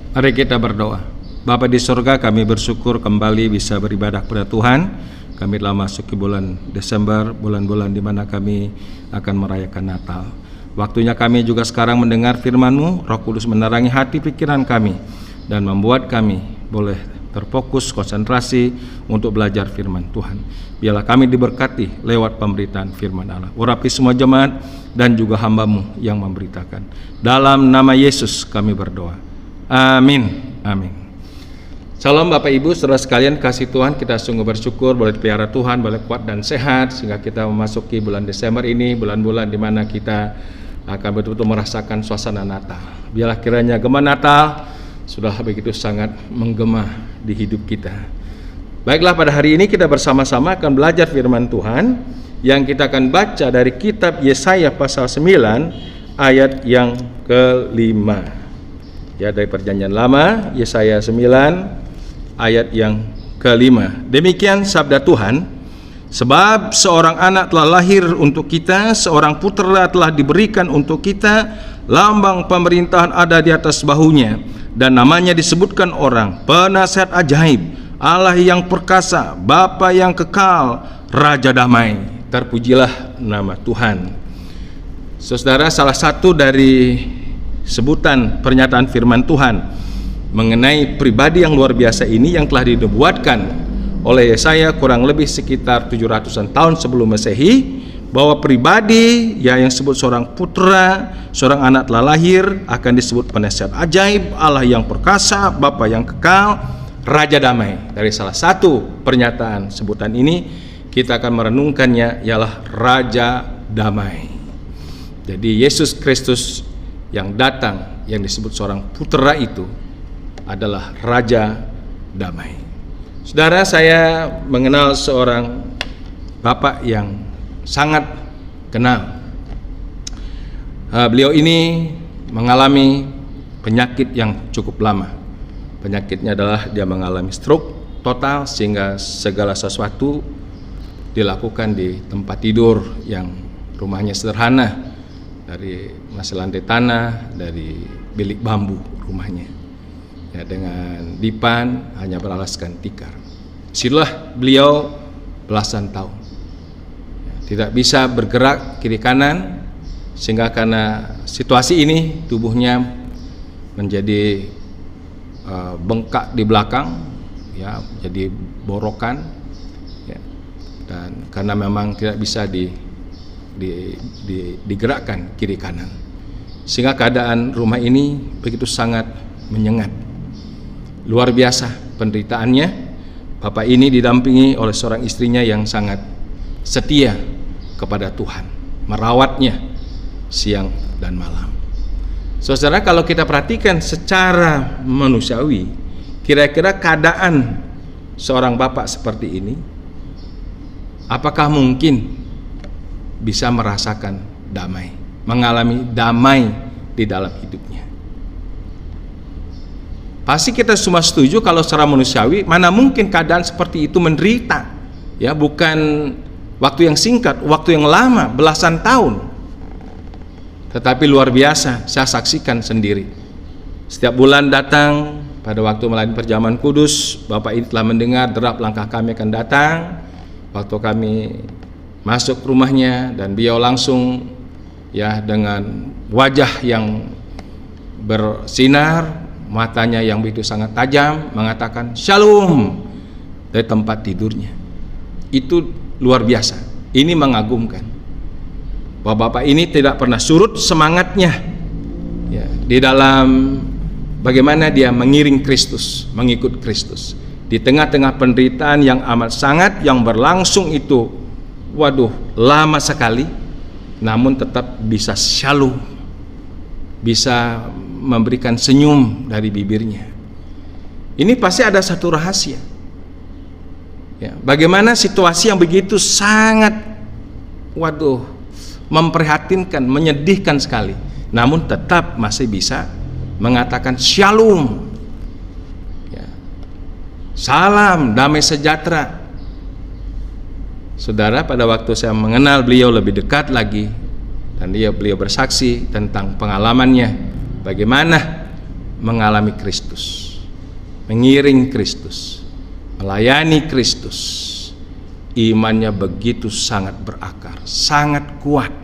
Mari kita berdoa. Bapa di surga, kami bersyukur kembali bisa beribadah kepada Tuhan. Kami telah masuk ke bulan Desember, bulan-bulan di mana kami akan merayakan Natal. Waktunya kami juga sekarang mendengar firman-Mu. Roh Kudus menerangi hati pikiran kami dan membuat kami boleh terfokus, konsentrasi untuk belajar firman Tuhan. Biarlah kami diberkati lewat pemberitaan firman Allah. Urapi semua jemaat dan juga hamba-Mu yang memberitakan. Dalam nama Yesus kami berdoa. Amin. Amin. Salam Bapak Ibu, saudara sekalian, kasih Tuhan, kita sungguh bersyukur boleh dipelihara Tuhan, boleh kuat dan sehat sehingga kita memasuki bulan Desember ini, bulan-bulan di mana kita akan betul-betul merasakan suasana Natal. Biarlah kiranya gema Natal sudah begitu sangat menggema di hidup kita. Baiklah, pada hari ini kita bersama-sama akan belajar firman Tuhan yang kita akan baca dari kitab Yesaya pasal 9 ayat yang ke-5. Ya, dari Perjanjian Lama, Yesaya 9 ayat yang ke-5. Demikian sabda Tuhan, sebab seorang anak telah lahir untuk kita, seorang putera telah diberikan untuk kita, lambang pemerintahan ada di atas bahunya, dan namanya disebutkan orang, Penasihat Ajaib, Allah yang perkasa, Bapa yang kekal, Raja Damai. Terpujilah nama Tuhan. Saudara, salah satu dari sebutan pernyataan firman Tuhan mengenai pribadi yang luar biasa ini yang telah dinubuatkan oleh Yesaya kurang lebih sekitar 700-an tahun sebelum Masehi, bahwa pribadi yang disebut seorang putra, seorang anak telah lahir, akan disebut Penasihat Ajaib, Allah yang perkasa, Bapa yang kekal, Raja Damai. Dari salah satu pernyataan sebutan ini kita akan merenungkannya ialah Raja Damai. Jadi Yesus Kristus yang datang, yang disebut seorang putera itu adalah Raja Damai. Saudara, saya mengenal seorang bapak yang sangat kenal. Beliau ini mengalami penyakit yang cukup lama. Penyakitnya adalah dia mengalami stroke total sehingga segala sesuatu dilakukan di tempat tidur yang rumahnya sederhana, dari masih lantai tanah, dari bilik bambu rumahnya, ya, dengan dipan hanya beralaskan tikar. Situlah beliau belasan tahun, ya, tidak bisa bergerak kiri kanan, sehingga karena situasi ini tubuhnya menjadi bengkak di belakang, ya, jadi borokan, ya, dan karena memang tidak bisa digerakkan kiri kanan, sehingga keadaan rumah ini begitu sangat menyengat. Luar biasa penderitaannya. Bapak ini didampingi oleh seorang istrinya yang sangat setia kepada Tuhan, merawatnya siang dan malam. Saudara, kalau kita perhatikan secara manusiawi, kira-kira keadaan seorang bapak seperti ini, apakah mungkin bisa merasakan damai, mengalami damai di dalam hidupnya? Pasti kita semua setuju kalau secara manusiawi mana mungkin keadaan seperti itu menderita, ya, bukan waktu yang singkat, waktu yang lama, belasan tahun. Tetapi luar biasa, saya saksikan sendiri. Setiap bulan datang pada waktu melayani perjamuan kudus, Bapak ini telah mendengar derap langkah kami akan datang. Waktu kami masuk rumahnya, dan beliau langsung, ya, dengan wajah yang bersinar, matanya yang begitu sangat tajam, mengatakan shalom dari tempat tidurnya. Itu luar biasa. Ini mengagumkan bahwa Bapak ini tidak pernah surut semangatnya, ya, di dalam bagaimana dia mengiring Kristus, mengikut Kristus di tengah-tengah penderitaan yang amat sangat, yang berlangsung itu, waduh, lama sekali, namun tetap bisa shalom, bisa memberikan senyum dari bibirnya. Ini pasti ada satu rahasia, ya, bagaimana situasi yang begitu sangat, waduh, memprihatinkan, menyedihkan sekali, namun tetap masih bisa mengatakan shalom, ya, salam, damai sejahtera. Saudara, pada waktu saya mengenal beliau lebih dekat lagi, dan beliau bersaksi tentang pengalamannya, bagaimana mengalami Kristus, mengiring Kristus, melayani Kristus, imannya begitu sangat berakar, sangat kuat.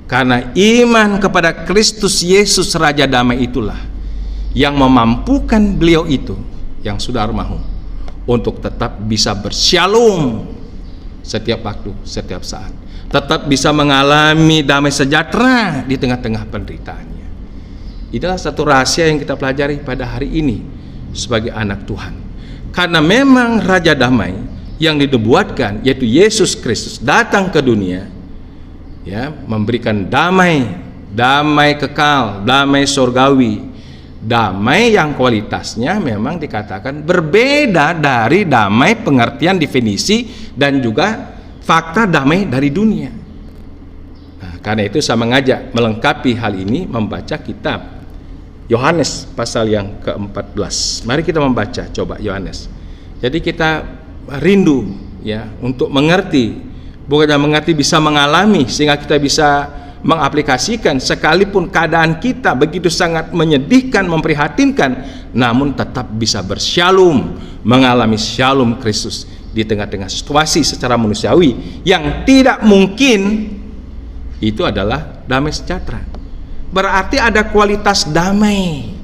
Karena iman kepada Kristus Yesus Raja Damai itulah yang memampukan beliau itu, yang sudah almarhum, untuk tetap bisa bersyalom setiap waktu, setiap saat, tetap bisa mengalami damai sejahtera di tengah-tengah penderitaannya. Inilah satu rahasia yang kita pelajari pada hari ini sebagai anak Tuhan. Karena memang Raja Damai yang dinubuatkan, yaitu Yesus Kristus, datang ke dunia, ya, memberikan damai, damai kekal, damai surgawi, damai yang kualitasnya memang dikatakan berbeda dari damai pengertian definisi dan juga fakta damai dari dunia. Nah, karena itu saya mengajak melengkapi hal ini membaca kitab Yohanes pasal yang ke-14. Mari kita membaca coba Yohanes. Jadi kita rindu ya untuk mengerti, bukannya mengerti, bisa mengalami, sehingga kita bisa mengaplikasikan sekalipun keadaan kita begitu sangat menyedihkan, memprihatinkan, namun tetap bisa bersyalom, mengalami syalom Kristus di tengah-tengah situasi secara manusiawi yang tidak mungkin. Itu adalah damai sejahtera. Berarti ada kualitas damai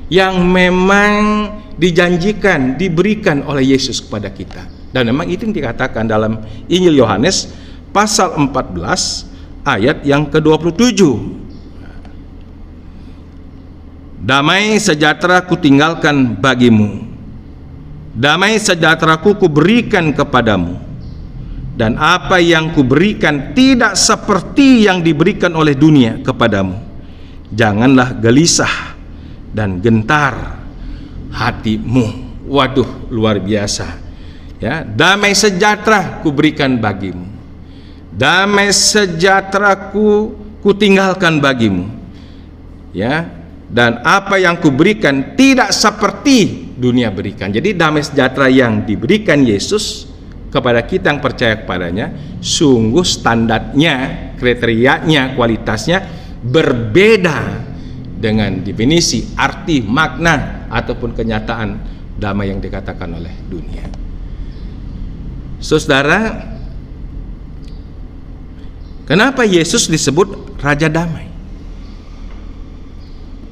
yang memang dijanjikan, diberikan oleh Yesus kepada kita. Dan memang itu yang dikatakan dalam Injil Yohanes pasal 14 ayat yang ke-27. Damai sejahtera kutinggalkan bagimu, damai sejahteraku kuberikan kepadamu, dan apa yang kuberikan tidak seperti yang diberikan oleh dunia kepadamu. Janganlah gelisah dan gentar hatimu. Waduh, luar biasa ya. Damai sejahtera kuberikan bagimu, damai sejahtera kutinggalkan bagimu, ya, dan apa yang kuberikan tidak seperti dunia berikan. Jadi damai sejahtera yang diberikan Yesus kepada kita yang percaya kepadanya, sungguh standarnya, kriterianya, kualitasnya berbeda dengan definisi, arti, makna ataupun kenyataan damai yang dikatakan oleh dunia. Saudara, kenapa Yesus disebut Raja Damai?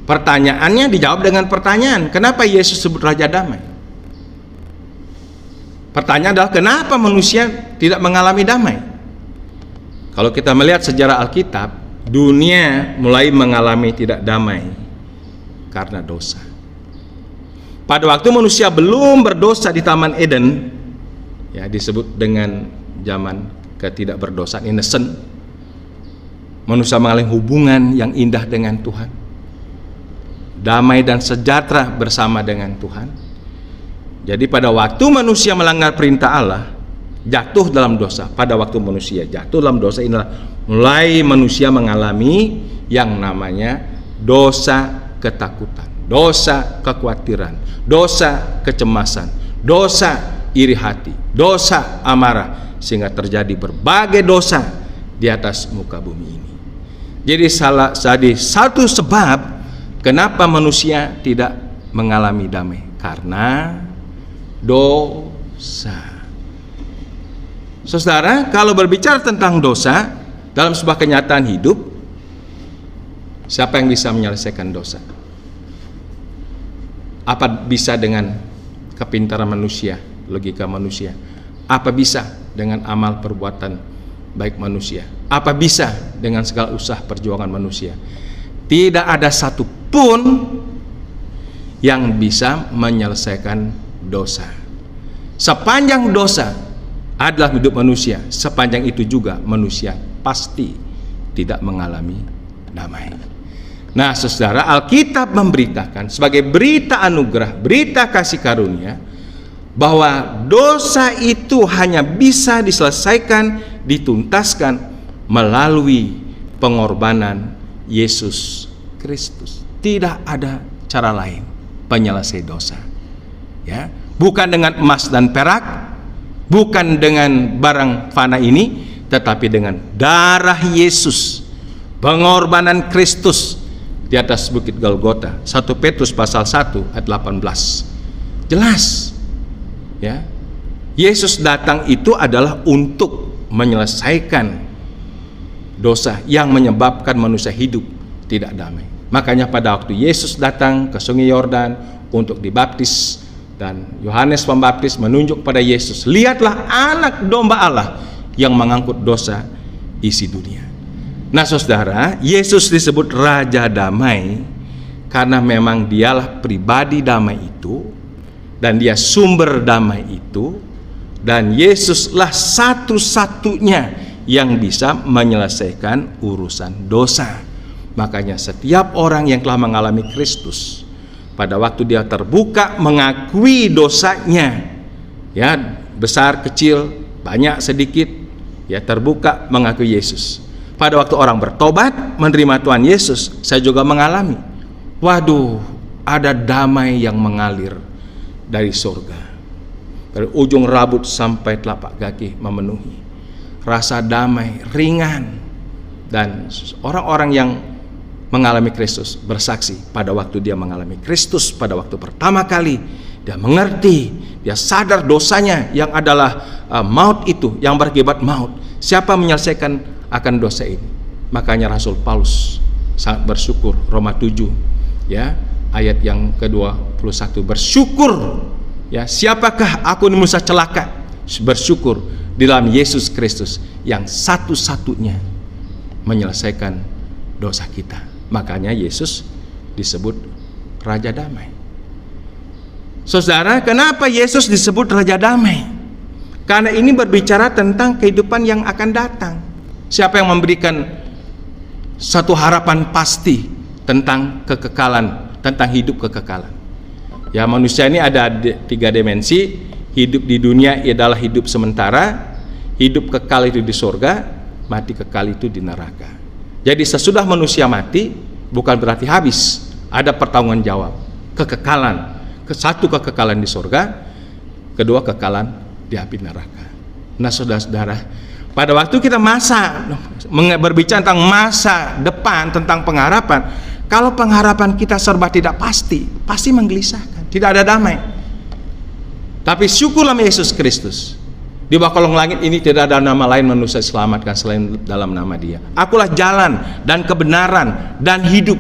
Pertanyaannya dijawab dengan pertanyaan, kenapa Yesus disebut Raja Damai? Pertanyaan adalah, kenapa manusia tidak mengalami damai? Kalau kita melihat sejarah Alkitab, dunia mulai mengalami tidak damai karena dosa. Pada waktu manusia belum berdosa di Taman Eden, ya, disebut dengan zaman ketidakberdosaan, innocent, manusia mengalami hubungan yang indah dengan Tuhan, damai dan sejahtera bersama dengan Tuhan. Jadi pada waktu manusia melanggar perintah Allah, jatuh dalam dosa. Pada waktu manusia jatuh dalam dosa, inilah mulai manusia mengalami yang namanya dosa ketakutan, dosa kekhawatiran, dosa kecemasan, dosa iri hati, dosa amarah, sehingga terjadi berbagai dosa di atas muka bumi ini. Jadi satu sebab kenapa manusia tidak mengalami damai, karena dosa. Saudara, kalau berbicara tentang dosa dalam sebuah kenyataan hidup, siapa yang bisa menyelesaikan dosa? Apa bisa dengan kepintaran manusia, logika manusia? Apa bisa dengan amal perbuatan baik manusia? Apa bisa dengan segala usaha perjuangan manusia? Tidak ada satupun yang bisa menyelesaikan dosa. Sepanjang dosa adalah hidup manusia, sepanjang itu juga manusia pasti tidak mengalami damai. Nah, saudara, Alkitab memberitakan sebagai berita anugerah, berita kasih karunia, bahwa dosa itu hanya bisa diselesaikan, dituntaskan melalui pengorbanan Yesus Kristus. Tidak ada cara lain penyelesai dosa. Ya, bukan dengan emas dan perak, bukan dengan barang fana ini, tetapi dengan darah Yesus, pengorbanan Kristus, di atas bukit Golgota. 1 Petrus pasal 1 ayat 18. Jelas. Ya. Yesus datang itu adalah untuk menyelesaikan dosa yang menyebabkan manusia hidup tidak damai. Makanya pada waktu Yesus datang ke Sungai Yordan untuk dibaptis, dan Yohanes Pembaptis menunjuk pada Yesus, lihatlah anak domba Allah yang mengangkut dosa isi dunia. Nah saudara, Yesus disebut Raja Damai karena memang dialah pribadi damai itu, dan dia sumber damai itu, dan Yesuslah satu-satunya yang bisa menyelesaikan urusan dosa. Makanya setiap orang yang telah mengalami Kristus, pada waktu dia terbuka mengakui dosanya, ya besar kecil, banyak sedikit, ya terbuka mengakui Yesus. Pada waktu orang bertobat menerima Tuhan Yesus, saya juga mengalami, waduh, ada damai yang mengalir dari surga, dari ujung rambut sampai telapak kaki memenuhi. Rasa damai ringan. Dan orang-orang yang mengalami Kristus bersaksi, pada waktu dia mengalami Kristus pada waktu pertama kali, dia mengerti, dia sadar dosanya yang adalah maut itu, yang berakibat maut. Siapa menyelesaikan akan dosa ini? Makanya Rasul Paulus sangat bersyukur, Roma 7 ya ayat yang ke-21, bersyukur ya, siapakah aku ini manusia celaka, bersyukur di dalam Yesus Kristus yang satu-satunya menyelesaikan dosa kita. Makanya Yesus disebut Raja Damai. Saudara, kenapa Yesus disebut Raja Damai? Karena ini berbicara tentang kehidupan yang akan datang. Siapa yang memberikan satu harapan pasti tentang kekekalan, tentang hidup kekekalan? Ya, manusia ini ada 3 dimensi. Hidup di dunia adalah hidup sementara, hidup kekal itu di surga, mati kekal itu di neraka. Jadi sesudah manusia mati bukan berarti habis, ada pertanggungan jawab, kekekalan. Satu kekekalan di surga, kedua kekekalan di api neraka. Nah saudara-saudara, pada waktu kita berbicara tentang masa depan, tentang pengharapan, kalau pengharapan kita serba tidak pasti menggelisahkan, tidak ada damai. Tapi syukurlah Yesus Kristus, di bawah kolong langit ini tidak ada nama lain manusia diselamatkan selain dalam nama Dia. Akulah jalan dan kebenaran dan hidup,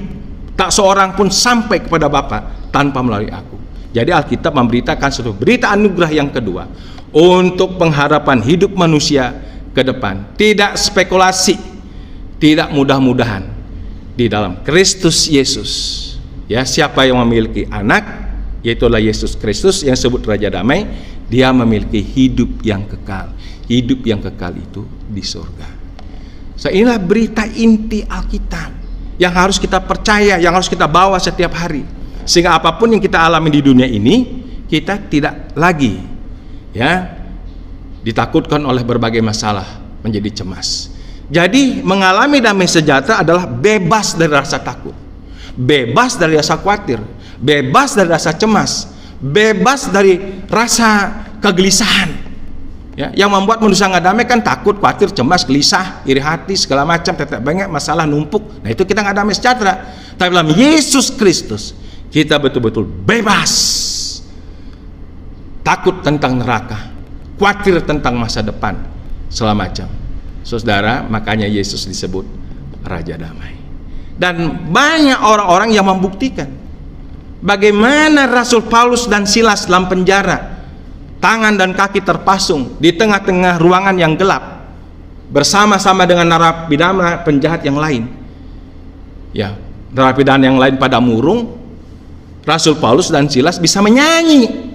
tak seorang pun sampai kepada Bapa tanpa melalui aku. Jadi Alkitab memberitakan suatu berita anugerah yang kedua untuk pengharapan hidup manusia ke depan. Tidak spekulasi, tidak mudah-mudahan, di dalam Kristus Yesus. Ya, siapa yang memiliki anak, yaitulah Yesus Kristus yang disebut Raja Damai, dia memiliki hidup yang kekal. Hidup yang kekal itu di surga. So, inilah berita inti Alkitab yang harus kita percaya, yang harus kita bawa setiap hari. Sehingga apapun yang kita alami di dunia ini, kita tidak lagi ditakutkan oleh berbagai masalah, menjadi cemas. Jadi mengalami damai sejahtera adalah bebas dari rasa takut, bebas dari rasa khawatir, bebas dari rasa cemas, bebas dari rasa kegelisahan. Ya, yang membuat manusia nggak damai kan takut, khawatir, cemas, gelisah, iri hati, segala macam, tetek bengek, masalah numpuk. Nah itu kita nggak damai sejahtera. Tapi dalam Yesus Kristus kita betul-betul bebas. Takut tentang neraka, khawatir tentang masa depan, segala macam. Saudara, makanya Yesus disebut Raja Damai. Dan banyak orang-orang yang membuktikan bagaimana Rasul Paulus dan Silas dalam penjara, tangan dan kaki terpasung di tengah-tengah ruangan yang gelap, bersama-sama dengan narapidana penjahat yang lain. Ya, narapidana yang lain pada murung, Rasul Paulus dan Silas bisa menyanyi,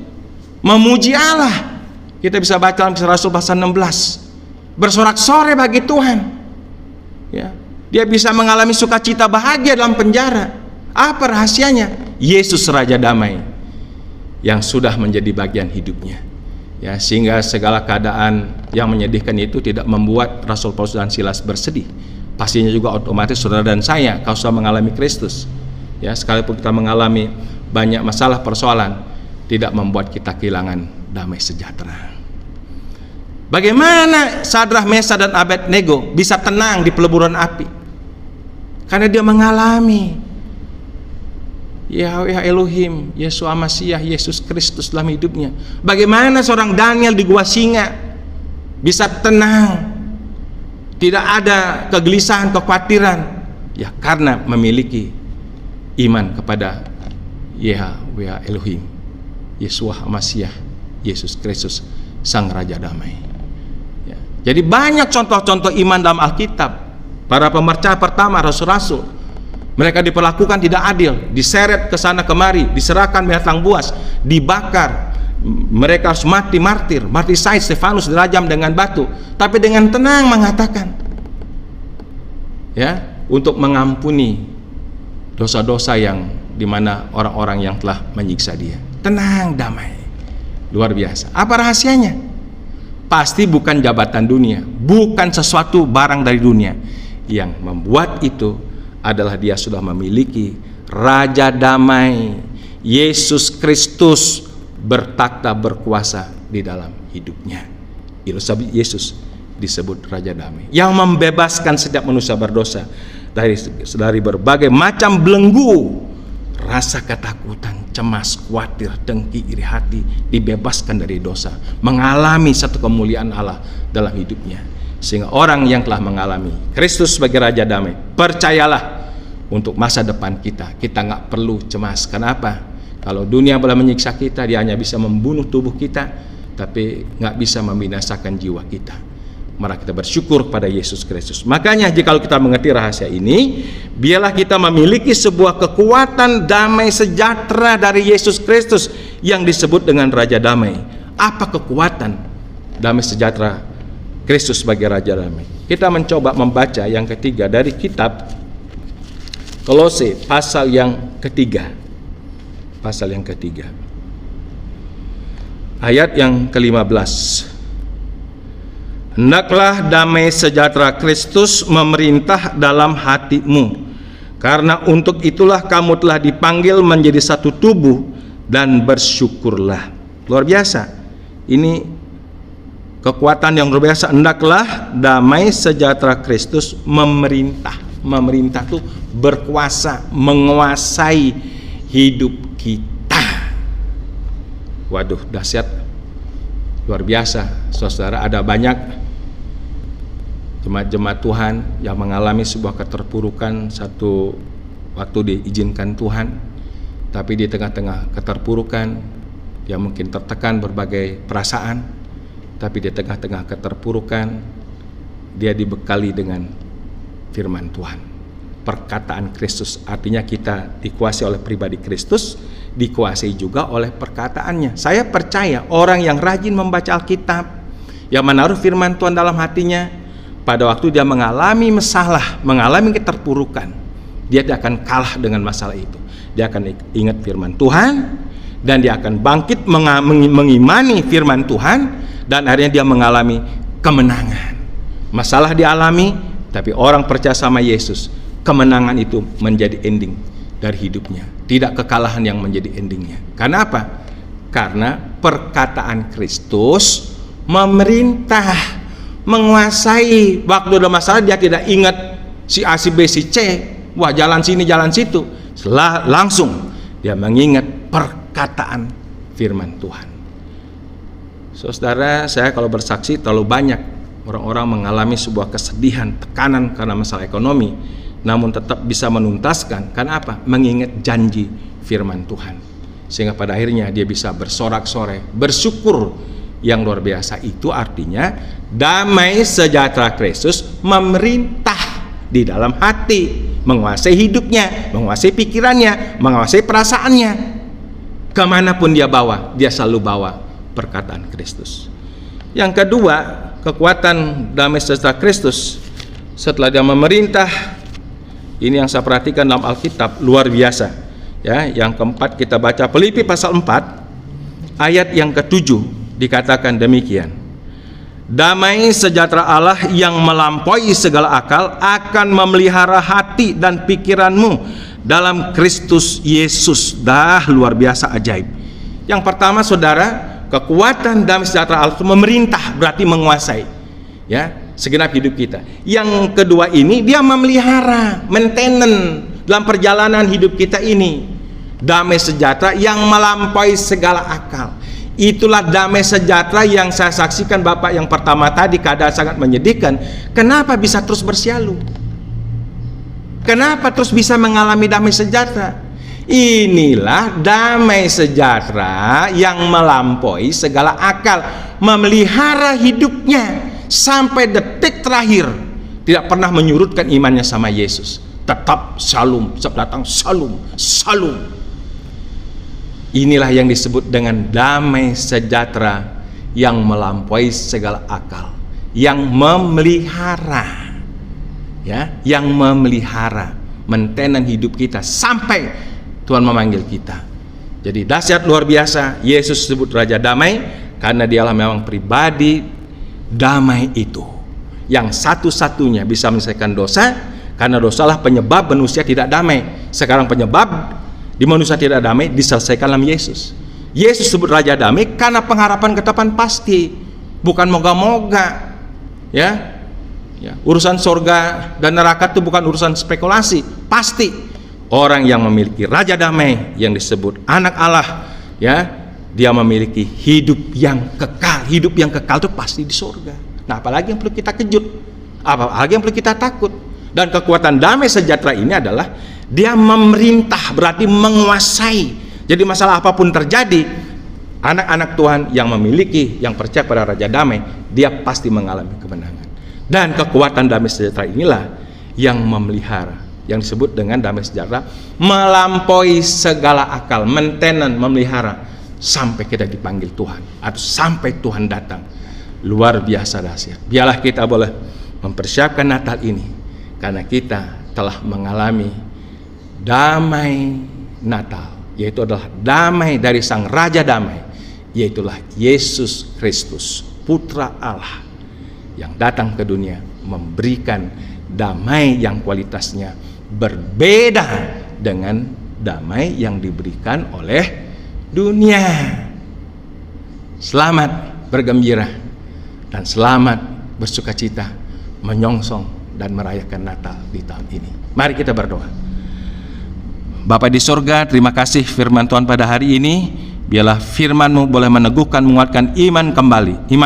memuji Allah. Kita bisa baca dalam Rasul pasal 16, bersorak-sorai bagi Tuhan. Ya, dia bisa mengalami sukacita bahagia dalam penjara. Apa rahasianya? Yesus Raja Damai yang sudah menjadi bagian hidupnya. Ya, sehingga segala keadaan yang menyedihkan itu tidak membuat Rasul Paulus dan Silas bersedih. Pastinya juga otomatis saudara dan saya, kalau sudah mengalami Kristus, ya, sekalipun kita mengalami banyak masalah persoalan, tidak membuat kita kehilangan damai sejahtera. Bagaimana Sadrah, Mesah dan Abednego bisa tenang di peleburan api? Karena dia mengalami Yahweh Elohim, Yeshua Masiah, Yesus Kristus dalam hidupnya. Bagaimana seorang Daniel di gua singa bisa tenang, tidak ada kegelisahan, kekhawatiran? Ya karena memiliki iman kepada Yahweh Elohim, Yeshua Masiah, Yesus Kristus, Sang Raja Damai. Ya. Jadi banyak contoh-contoh iman dalam Alkitab. Para pemercaya pertama, rasul-rasul, mereka diperlakukan tidak adil, diseret ke sana kemari, diserahkan binatang buas, dibakar. Mereka harus mati martir, martirsaid. Stefanus dirajam dengan batu, tapi dengan tenang mengatakan, ya, untuk mengampuni dosa-dosa yang dimana orang-orang yang telah menyiksa dia. Tenang, damai, luar biasa. Apa rahasianya? Pasti bukan jabatan dunia, bukan sesuatu barang dari dunia. Yang membuat itu adalah dia sudah memiliki Raja Damai, Yesus Kristus bertakhta berkuasa di dalam hidupnya. Yesus disebut Raja Damai yang membebaskan setiap manusia berdosa dari berbagai macam belenggu, rasa ketakutan, cemas, khawatir, dengki, iri hati, dibebaskan dari dosa, mengalami satu kemuliaan Allah dalam hidupnya. Sehingga orang yang telah mengalami Kristus sebagai Raja Damai, percayalah, untuk masa depan kita nggak perlu cemas. Kenapa? Kalau dunia boleh menyiksa kita, dia hanya bisa membunuh tubuh kita, tapi nggak bisa membinasakan jiwa kita. Mari kita bersyukur pada Yesus Kristus. Makanya jika kita mengerti rahasia ini, biarlah kita memiliki sebuah kekuatan damai sejahtera dari Yesus Kristus yang disebut dengan Raja Damai. Apa kekuatan damai sejahtera Kristus sebagai Raja Damai? Kita mencoba membaca yang ketiga dari kitab Kolose pasal yang ketiga. Pasal yang ketiga, ayat yang ke-15. Hendaklah damai sejahtera Kristus memerintah dalam hatimu, karena untuk itulah kamu telah dipanggil menjadi satu tubuh, dan bersyukurlah. Luar biasa. Ini kekuatan yang luar biasa. Hendaklah damai sejahtera Kristus memerintah. Memerintah itu berkuasa, menguasai hidup kita. Waduh, dahsyat, luar biasa. Saudara, ada banyak jemaat-jemaat Tuhan yang mengalami sebuah keterpurukan. Satu waktu diizinkan Tuhan, tapi di tengah-tengah keterpurukan dia mungkin tertekan berbagai perasaan, tapi di tengah-tengah keterpurukan dia dibekali dengan firman Tuhan, perkataan Kristus. Artinya kita dikuasai oleh pribadi Kristus, dikuasai juga oleh perkataannya. Saya percaya orang yang rajin membaca Alkitab, yang menaruh firman Tuhan dalam hatinya, pada waktu dia mengalami masalah, mengalami keterpurukan, dia tidak akan kalah dengan masalah itu. Dia akan ingat firman Tuhan, dan dia akan bangkit mengimani firman Tuhan, dan akhirnya dia mengalami kemenangan. Masalah dialami, tapi orang percaya sama Yesus, kemenangan itu menjadi ending dari hidupnya, tidak kekalahan yang menjadi endingnya. Karena apa? Karena perkataan Kristus memerintah, menguasai. Waktu ada masalah dia tidak ingat si A, si B, si C, wah jalan sini, jalan situ. Langsung dia mengingat perkataan firman Tuhan. Saudara, saya kalau bersaksi terlalu banyak orang-orang mengalami sebuah kesedihan, tekanan karena masalah ekonomi, namun tetap bisa menuntaskan. Karena apa? Mengingat janji firman Tuhan, sehingga pada akhirnya dia bisa bersorak-sorai, bersyukur yang luar biasa. Itu artinya damai sejahtera Kristus memerintah di dalam hati, menguasai hidupnya, menguasai pikirannya, menguasai perasaannya. Kemanapun dia bawa, dia selalu bawa perkataan Kristus. Yang kedua, kekuatan damai sejahtera Kristus setelah dia memerintah, ini yang saya perhatikan dalam Alkitab, luar biasa. Ya, yang keempat kita baca Filipi pasal 4 ayat yang ke-7, dikatakan demikian. Damai sejahtera Allah yang melampaui segala akal akan memelihara hati dan pikiranmu dalam Kristus Yesus. Dah luar biasa, ajaib. Yang pertama, saudara, kekuatan damai sejahtera Allah itu memerintah, berarti menguasai, ya, segenap hidup kita. Yang kedua ini dia memelihara, maintenance dalam perjalanan hidup kita ini. damai sejahtera yang melampaui segala akal. Itulah damai sejahtera yang saya saksikan Bapak yang pertama tadi, keadaan sangat menyedihkan. Kenapa bisa terus bersialu? Kenapa terus bisa mengalami damai sejahtera? Inilah damai sejahtera yang melampaui segala akal, memelihara hidupnya sampai detik terakhir, tidak pernah menyurutkan imannya sama Yesus. Tetap salum, setiap datang salum, salum. Inilah yang disebut dengan damai sejahtera yang melampaui segala akal, yang memelihara, ya, yang memelihara, maintenance hidup kita sampai Tuhan memanggil kita. Jadi dahsyat luar biasa. Yesus disebut Raja Damai karena dialah memang pribadi damai itu, yang satu-satunya bisa menyelesaikan dosa, karena dosalah penyebab manusia tidak damai. Sekarang penyebab di manusia tidak damai diselesaikan dalam Yesus. Yesus disebut Raja Damai karena pengharapan ketetapan pasti, bukan moga-moga, ya. Urusan surga dan neraka itu bukan urusan spekulasi, pasti. Orang yang memiliki Raja Damai yang disebut anak Allah, ya, dia memiliki hidup yang kekal. Hidup yang kekal itu pasti di surga. Nah, apalagi yang perlu kita kejut, apalagi yang perlu kita takut. Dan kekuatan damai sejahtera ini adalah dia memerintah, berarti menguasai. Jadi masalah apapun terjadi, anak-anak Tuhan yang memiliki, yang percaya pada Raja Damai, dia pasti mengalami kemenangan. Dan kekuatan damai sejahtera inilah yang memelihara, yang disebut dengan damai sejahtera melampaui segala akal, maintenance, memelihara sampai kita dipanggil Tuhan atau sampai Tuhan datang. Luar biasa dahsyat. Biarlah kita boleh mempersiapkan Natal ini karena kita telah mengalami damai Natal, yaitu adalah damai dari Sang Raja Damai, yaitulah Yesus Kristus, Putra Allah yang datang ke dunia memberikan damai yang kualitasnya berbeda dengan damai yang diberikan oleh dunia. Selamat bergembira dan selamat bersukacita menyongsong dan merayakan Natal di tahun ini. Mari kita berdoa. Bapa di sorga, terima kasih firman Tuhan pada hari ini. Biarlah firman-Mu boleh meneguhkan, menguatkan iman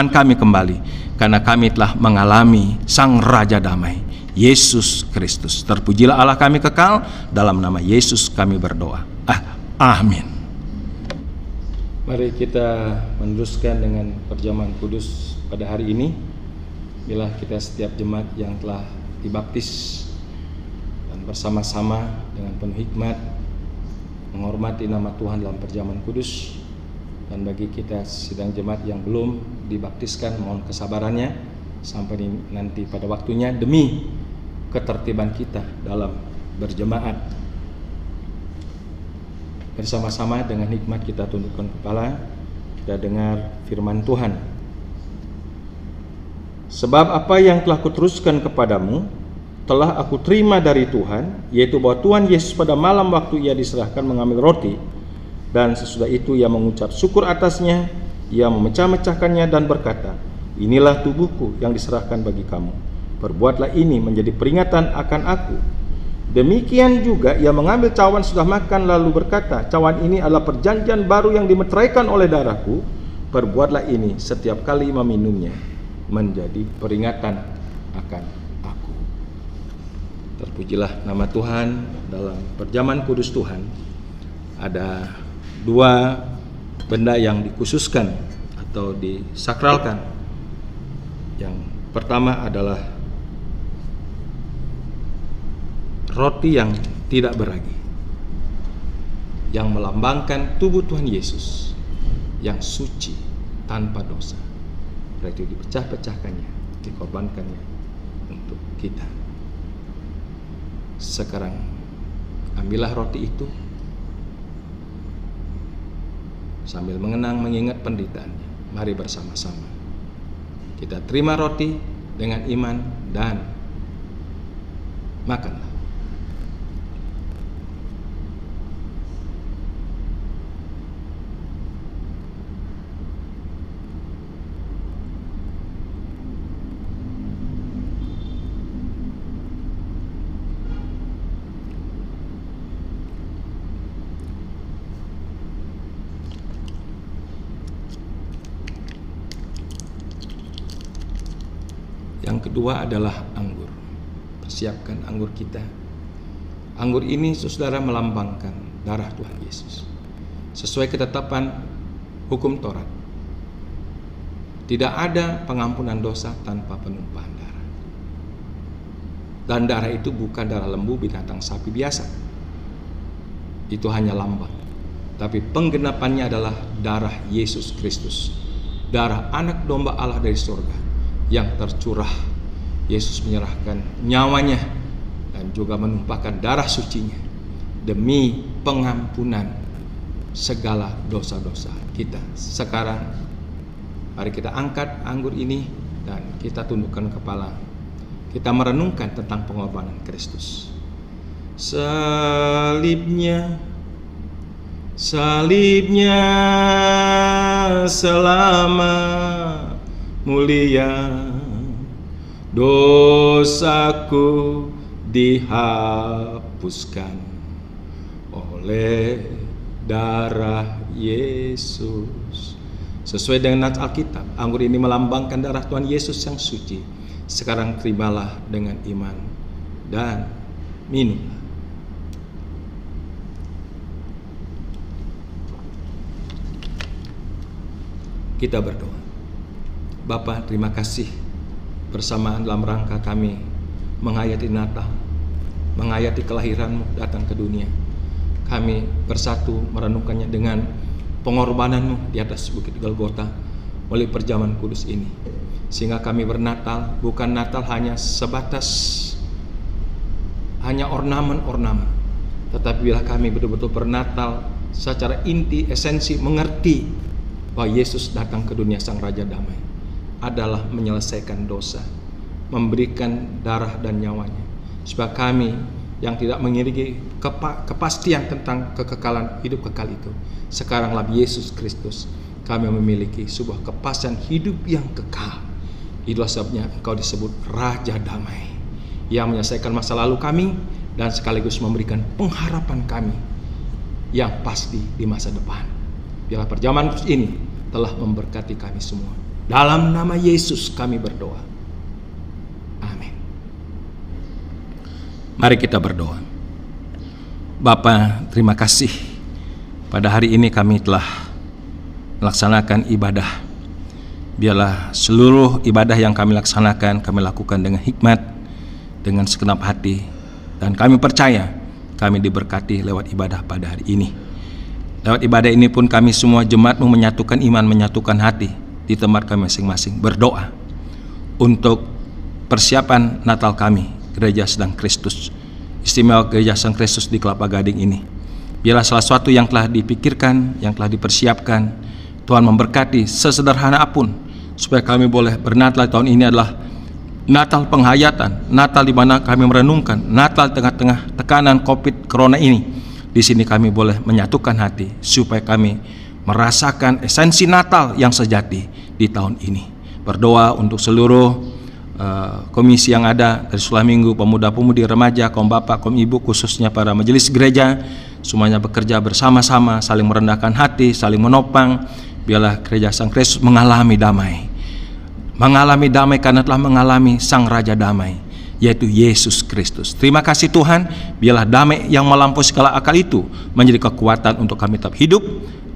kami kembali, karena kami telah mengalami Sang Raja Damai, Yesus Kristus. Terpujilah Allah kami kekal, dalam nama Yesus kami berdoa. Amin. Mari kita meneruskan dengan perjamuan kudus pada hari ini. Bila kita setiap jemaat yang telah dibaptis dan bersama-sama dengan penuh hikmat menghormati nama Tuhan dalam perjamuan kudus. Dan bagi kita sidang jemaat yang belum dibaptiskan, mohon kesabarannya sampai nanti pada waktunya demi ketertiban kita dalam berjemaat. Bersama-sama dengan hikmat kita tundukkan kepala, kita dengar firman Tuhan. Sebab apa yang telah kuteruskan kepadamu telah aku terima dari Tuhan, yaitu bahwa Tuhan Yesus pada malam waktu ia diserahkan mengambil roti, dan sesudah itu ia mengucap syukur atasnya, ia memecah-mecahkannya dan berkata, inilah tubuhku yang diserahkan bagi kamu, perbuatlah ini menjadi peringatan akan aku. Demikian juga ia mengambil cawan sesudah makan lalu berkata, cawan ini adalah perjanjian baru yang dimeteraikan oleh darahku, perbuatlah ini setiap kali meminumnya menjadi peringatan akan aku. Terpujilah nama Tuhan. Dalam perjamuan kudus Tuhan ada dua benda yang dikhususkan atau disakralkan. Yang pertama adalah roti yang tidak beragi, yang melambangkan tubuh Tuhan Yesus yang suci tanpa dosa. Berarti dipecah-pecahkannya, dikorbankannya untuk kita. Sekarang ambillah roti itu sambil mengenang mengingat penderitaannya. Mari bersama-sama kita terima roti dengan iman dan makanlah. Yang kedua adalah anggur. Persiapkan anggur kita. Anggur ini saudara melambangkan darah Tuhan Yesus. Sesuai ketetapan hukum Taurat, tidak ada pengampunan dosa tanpa penumpahan darah. Dan darah itu bukan darah lembu, binatang sapi biasa. Itu hanya lambang. Tapi penggenapannya adalah darah Yesus Kristus, darah anak domba Allah dari surga yang tercurah. Yesus menyerahkan nyawanya dan juga menumpahkan darah sucinya demi pengampunan segala dosa-dosa kita. Sekarang mari kita angkat anggur ini dan kita tundukkan kepala. Kita merenungkan tentang pengorbanan Kristus. Salibnya selama mulia, dosaku dihapuskan oleh darah Yesus. Sesuai dengan nats Alkitab, anggur ini melambangkan darah Tuhan Yesus yang suci. Sekarang terimalah dengan iman dan minumlah. Kita berdoa. Bapa, terima kasih bersamaan dalam rangka kami menghayati Natal, menghayati kelahiran-Mu datang ke dunia. Kami bersatu merenungkannya dengan pengorbanan-Mu di atas Bukit Golgota melalui perjamuan kudus ini. Sehingga kami bernatal, bukan Natal hanya sebatas hanya ornamen-ornamen, tetapi bila kami betul-betul bernatal secara inti, esensi, mengerti bahwa Yesus datang ke dunia Sang Raja Damai adalah menyelesaikan dosa, memberikan darah dan nyawanya, supaya kami yang tidak memiliki kepastian tentang kekekalan hidup kekal itu, sekarang dalam Yesus Kristus kami memiliki sebuah kepastian hidup yang kekal. Itulah sebabnya Engkau disebut Raja Damai, yang menyelesaikan masa lalu kami dan sekaligus memberikan pengharapan kami yang pasti di masa depan. Biarlah perjamuan kudus ini telah memberkati kami semua. Dalam nama Yesus kami berdoa. Amin. Mari kita berdoa. Bapa, terima kasih. Pada hari ini kami telah melaksanakan ibadah. Biarlah seluruh ibadah yang kami laksanakan, kami lakukan dengan hikmat, dengan segenap hati. Dan kami percaya kami diberkati lewat ibadah pada hari ini. Lewat ibadah ini pun kami semua jemaat-Mu menyatukan iman, menyatukan hati di tempat kami masing-masing. Berdoa untuk persiapan Natal kami, Gereja Sedang Kristus, istimewa Gereja Sedang Kristus di Kelapa Gading ini. Biarlah salah sesuatu yang telah dipikirkan, yang telah dipersiapkan, Tuhan memberkati sesederhana apun, supaya kami boleh bernatal tahun ini adalah Natal penghayatan, Natal di mana kami merenungkan, Natal tengah-tengah tekanan COVID Corona ini. Di sini kami boleh menyatukan hati supaya kami merasakan esensi Natal yang sejati di tahun ini. Berdoa untuk seluruh komisi yang ada dari sekolah minggu, pemuda-pemudi, remaja, kaum bapak, kaum ibu, khususnya para majelis gereja, semuanya bekerja bersama-sama, saling merendahkan hati, saling menopang. Biarlah Gereja Sang Kristus mengalami damai. Mengalami damai karena telah mengalami Sang Raja Damai, yaitu Yesus Kristus. Terima kasih Tuhan, biarlah damai yang melampaui segala akal itu menjadi kekuatan untuk kami tetap hidup,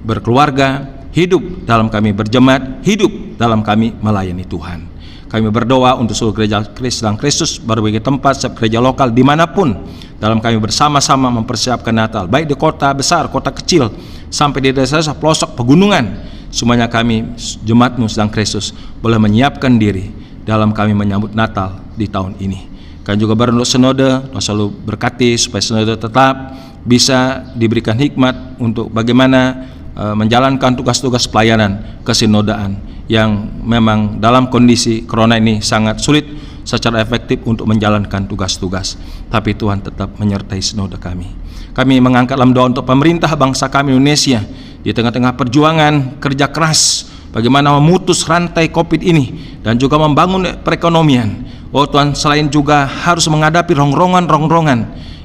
berkeluarga, hidup dalam kami berjemaat, hidup dalam kami melayani Tuhan. Kami berdoa untuk seluruh Gereja Sedang Kristus, berbagai tempat, setiap gereja lokal dimanapun, dalam kami bersama-sama mempersiapkan Natal, baik di kota besar, kota kecil, sampai di desa-desa, pelosok, pegunungan. Semuanya kami, jemaat-Mu Sedang Kristus, boleh menyiapkan diri dalam kami menyambut Natal di tahun ini. Kami juga berdoa sinode, selalu berkati supaya sinode tetap bisa diberikan hikmat untuk bagaimana menjalankan tugas-tugas pelayanan kesinodaan yang memang dalam kondisi corona ini sangat sulit secara efektif untuk menjalankan tugas-tugas. Tapi Tuhan tetap menyertai sinode kami. Kami mengangkat dalam doa untuk pemerintah bangsa kami Indonesia di tengah-tengah perjuangan kerja keras bagaimana memutus rantai COVID ini dan juga membangun perekonomian. Oh Tuhan, selain juga harus menghadapi rongrongan-rongrongan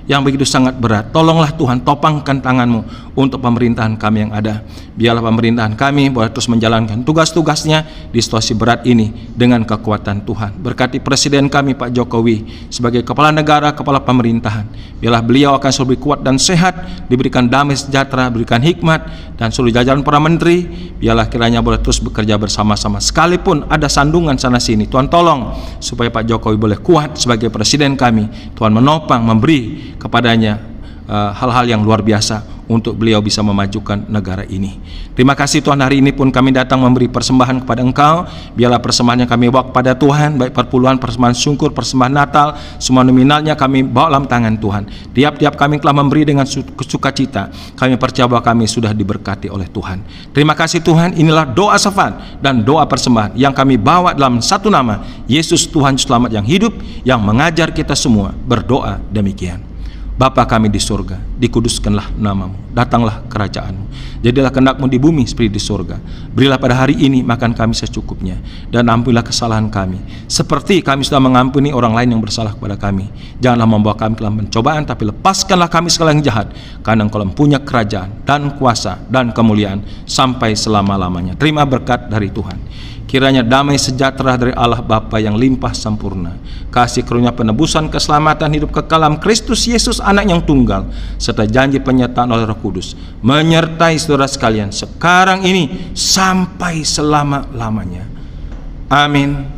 yang begitu sangat berat. Tolonglah Tuhan, topangkan tangan-Mu untuk pemerintahan kami yang ada. Biarlah pemerintahan kami boleh terus menjalankan tugas-tugasnya di situasi berat ini dengan kekuatan Tuhan. Berkati Presiden kami Pak Jokowi sebagai kepala negara, kepala pemerintahan. Biarlah beliau akan selalu kuat dan sehat, diberikan damai sejahtera, diberikan hikmat, dan seluruh jajaran para menteri. Biarlah kiranya boleh terus bekerja bersama-sama. Sekalipun ada sandungan sana sini, Tuhan tolong supaya Pak Jokowi boleh kuat sebagai presiden kami. Tuhan menopang, memberi kepadanya hal-hal yang luar biasa untuk beliau bisa memajukan negara ini. Terima kasih Tuhan, hari ini pun kami datang memberi persembahan kepada Engkau. Biarlah persembahan yang kami bawa kepada Tuhan, baik perpuluhan, persembahan syukur, persembahan Natal, semua nominalnya kami bawa dalam tangan Tuhan. Tiap-tiap kami telah memberi dengan sukacita. Kami percaya bahwa kami sudah diberkati oleh Tuhan. Terima kasih Tuhan, inilah doa syafaat dan doa persembahan yang kami bawa dalam satu nama, Yesus Tuhan Selamat yang hidup, yang mengajar kita semua berdoa demikian. Bapa kami di surga, dikuduskanlah nama-Mu, datanglah kerajaan-Mu, jadilah kehendak-Mu di bumi seperti di surga. Berilah pada hari ini makan kami secukupnya, dan ampunilah kesalahan kami, seperti kami sudah mengampuni orang lain yang bersalah kepada kami. Janganlah membawa kami ke dalam pencobaan, tapi lepaskanlah kami segala yang jahat, karena Engkau mempunyai kerajaan dan kuasa dan kemuliaan sampai selama-lamanya. Terima berkat dari Tuhan. Kiranya damai sejahtera dari Allah Bapa yang limpah sempurna, kasih karunia penebusan, keselamatan, hidup kekal dalam Kristus Yesus Anak yang tunggal, serta janji penyertaan oleh Roh Kudus menyertai saudara sekalian sekarang ini sampai selama-lamanya. Amin.